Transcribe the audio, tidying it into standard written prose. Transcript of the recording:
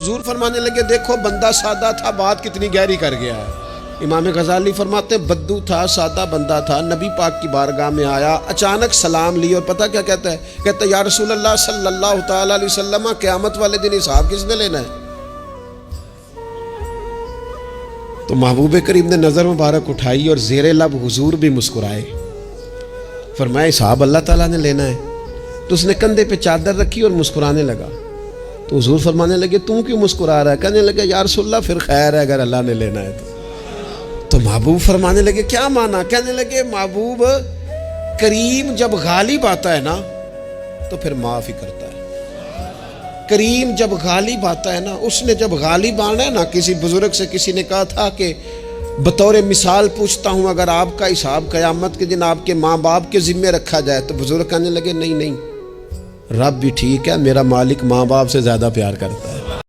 हुजूर फरमाने लगे, देखो बंदा सादा था, बात कितनी गहरी कर गया है। इमाम गजाली फरमाते बद्दू था, सादा बंदा था, नबी पाक की बारगाह में आया, अचानक सलाम ली और पता क्या कहता है, कहता है या रसूल अल्लाह सल्लल्लाहु तआला अलैहि वसल्लम, क़यामत वाले दिन हिसाब किसने लेना है। तो महबूब करीम ने नज़र मुबारक उठाई और ज़ेरे लब हुजूर भी मुस्कुराए। फरमाया हिसाब अल्लाह ताला ने लेना है। तो उसने कंधे पे चादर रखी और मुस्कुराने लगा। तो हुजूर फरमाने लगे तू क्यों मुस्कुरा रहा है। कहने लगे या रसूलल्लाह फिर खैर है अगर अल्लाह ने लेना है तो महबूब फरमाने लगे क्या माना। कहने लगे महबूब करीम जब गालिब आता है ना तो फिर माफ़ ही करता है। करीम जब गालिब आता है ना, उसने जब गालिब आना है ना, किसी बुजुर्ग से किसी ने कहा था कि बतौर मिसाल पूछता हूँ, अगर आपका हिसाब क़यामत के दिन आपके माँ बाप के ज़िम्मे रखा जाए, तो बुजुर्ग कहने लगे नहीं नहीं, रब भी ठीक है, मेरा मालिक माँ बाप से ज़्यादा प्यार करता है।